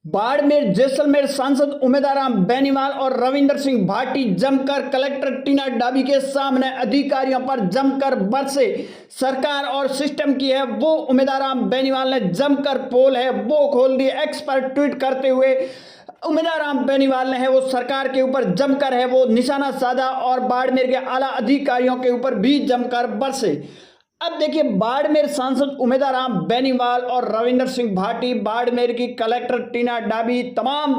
बाड़मेर जैसलमेर सांसद उमेदराम बेनीवाल और रविंदर सिंह भाटी जमकर कलेक्टर टीना डाबी के सामने अधिकारियों पर जमकर बरसे। सरकार और सिस्टम की है वो उमेदराम बेनीवाल ने जमकर पोल है वो खोल दी। एक्स पर ट्वीट करते हुए उमेदराम बेनीवाल ने है वो सरकार के ऊपर जमकर है वो निशाना साधा और बाड़मेर के आला अधिकारियों के ऊपर भी जमकर बरसे। अब देखिए, बाड़मेर सांसद उमेदराम बेनीवाल और रविंदर सिंह भाटी, बाड़मेर की कलेक्टर टीना डाबी, तमाम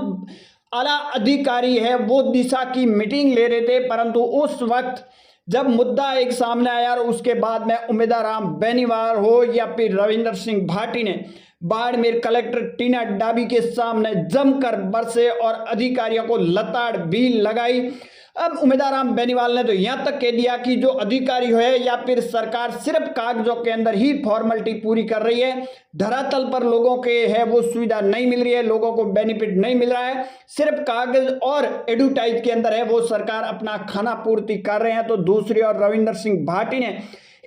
आला अधिकारी है वो दिशा की मीटिंग ले रहे थे, परंतु उस वक्त जब मुद्दा एक सामने आया और उसके बाद में उमेदराम बेनीवाल हो या फिर रविंदर सिंह भाटी ने बाड़मेर कलेक्टर टीना डाबी के सामने जमकर बरसे और अधिकारियों को लताड़ भी लगाई। अब उमेदराम बेनीवाल ने तो यहां तक कह दिया कि जो अधिकारी है या फिर सरकार सिर्फ कागजों के अंदर ही फॉर्मेलिटी पूरी कर रही है, धरातल पर लोगों के है वो सुविधा नहीं मिल रही है, लोगों को बेनिफिट नहीं मिल रहा है, सिर्फ कागज और एडवर्टाइज के अंदर है वो सरकार अपना खाना पूर्ति कर रहे हैं। तो दूसरी ओर रविंदर सिंह भाटी ने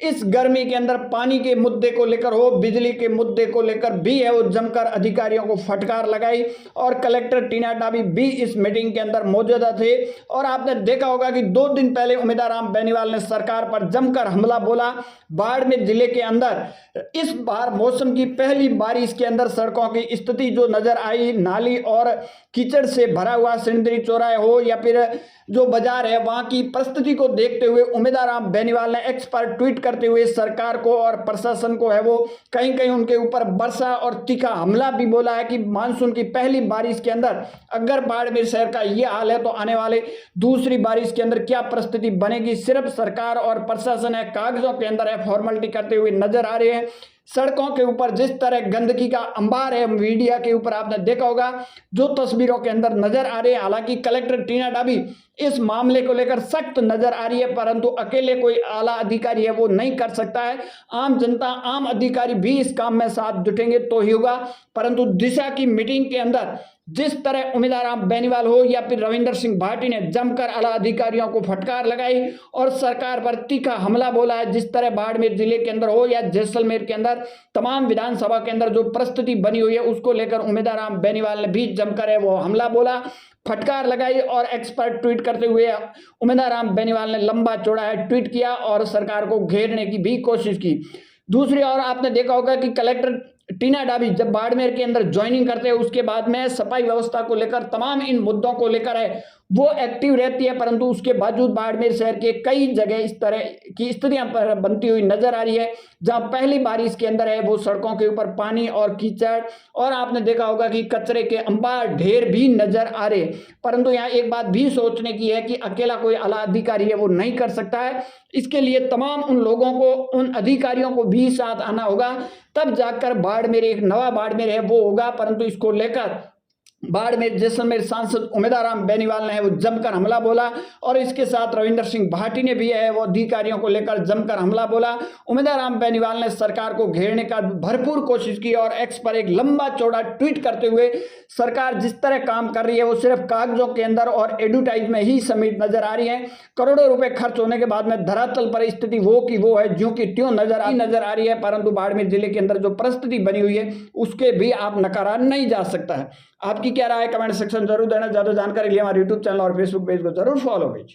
इस गर्मी के अंदर पानी के मुद्दे को लेकर हो, बिजली के मुद्दे को लेकर भी है वो जमकर अधिकारियों को फटकार लगाई और कलेक्टर टीना डाबी भी इस मीटिंग के अंदर मौजूदा थे। और आपने देखा होगा कि 2 दिन पहले उमेदराम बेनीवाल ने सरकार पर जमकर हमला बोला। बाड़मेर जिले के अंदर इस बार मौसम की पहली बारिश के अंदर सड़कों की स्थिति जो नजर आई, नाली और कीचड़ से भरा हुआ सिंदरी चौराहे हो या फिर जो बाजार है वहां की परिस्थिति को देखते हुए उमेदराम बेनीवाल ने एक्स पर ट्वीट करते हुए सरकार को और प्रशासन को है वो कहीं कहीं उनके ऊपर बरसा और तीखा हमला भी बोला है कि मानसून की पहली बारिश के अंदर अगर बाड़मेर शहर का ये हाल है तो आने वाले दूसरी बारिश के अंदर क्या परिस्थिति बनेगी। सिर्फ सरकार और प्रशासन है कागजों के अंदर है फॉर्मेलिटी करते हुए नजर आ रहे हैं। सड़कों के ऊपर जिस तरह गंदगी का अंबार है मीडिया के ऊपर आपने देखा होगा जो तस्वीरों के अंदर नजर आ रहे हैं। हालांकि कलेक्टर टीना डाबी इस मामले को लेकर सख्त नजर आ रही है, परंतु अकेले कोई आला अधिकारी है वो नहीं कर सकता है। आम जनता, आम अधिकारी भी इस काम में साथ जुटेंगे तो ही होगा। परंतु दिशा की मीटिंग के अंदर जिस तरह उमेदराम बेनीवाल हो या फिर रविंदर सिंह भाटी ने जमकर आला अधिकारियों को फटकार लगाई और सरकार पर तीखा हमला बोला है, जिस तरह बाड़मेर जिले के अंदर हो या जैसलमेर के अंदर तमाम विधानसभा के अंदर जो परिस्थिति बनी हुई है उसको लेकर उमेदराम बेनीवाल ने भी जमकर है वो हमला बोला, फटकार लगाई और एक्सपर्ट ट्वीट करते हुए उमेदराम बेनीवाल ने लंबा चौड़ा है ट्वीट किया और सरकार को घेरने की भी कोशिश की। दूसरी ओर आपने देखा होगा कि कलेक्टर टीना डाबी जब बाड़मेर के अंदर ज्वाइनिंग करते हैं उसके बाद में सफाई व्यवस्था को लेकर तमाम इन मुद्दों को लेकर है वो एक्टिव रहती है, परंतु उसके बावजूद बाड़मेर शहर के कई जगह इस तरह की स्थितियां पर बनती हुई नजर आ रही है जहां पहली बारिश के अंदर है वो सड़कों के ऊपर पानी और कीचड़ और आपने देखा होगा कि कचरे के अंबार ढेर भी नजर आ रहे। परंतु यहाँ एक बात भी सोचने की है कि अकेला कोई आला अधिकारी है वो नहीं कर सकता है, इसके लिए तमाम उन लोगों को, उन अधिकारियों को भी साथ आना होगा, तब जाकर बाड़मेर एक नवा बाड़मेर है वो होगा। परंतु इसको लेकर बाड़मेर जैसलमेर सांसद उमेदराम बेनीवाल ने वो जमकर हमला बोला और इसके साथ रविंदर सिंह भाटी ने भी है वो अधिकारियों को लेकर जमकर हमला बोला। उमेदराम बेनीवाल ने सरकार को घेरने का भरपूर कोशिश की और एक्स पर एक लंबा चौड़ा ट्वीट करते हुए सरकार जिस तरह काम कर रही है वो सिर्फ कागजों के अंदर और एडवर्टाइज में ही समेत नजर आ रही है। करोड़ों रुपए खर्च होने के बाद में धरातल पर स्थिति वो की वो है ज्यों की त्यों नजर आ रही है। परंतु बाड़मेर जिले के अंदर जो परिस्थिति बनी हुई है उसके भी आप नकारा नहीं जा सकता है। आपकी क्या राय है कमेंट सेक्शन जरूर देना। ज्यादा जानकारी के लिए हमारे यूट्यूब चैनल और फेसबुक पेज को जरूर फॉलो कीजिए।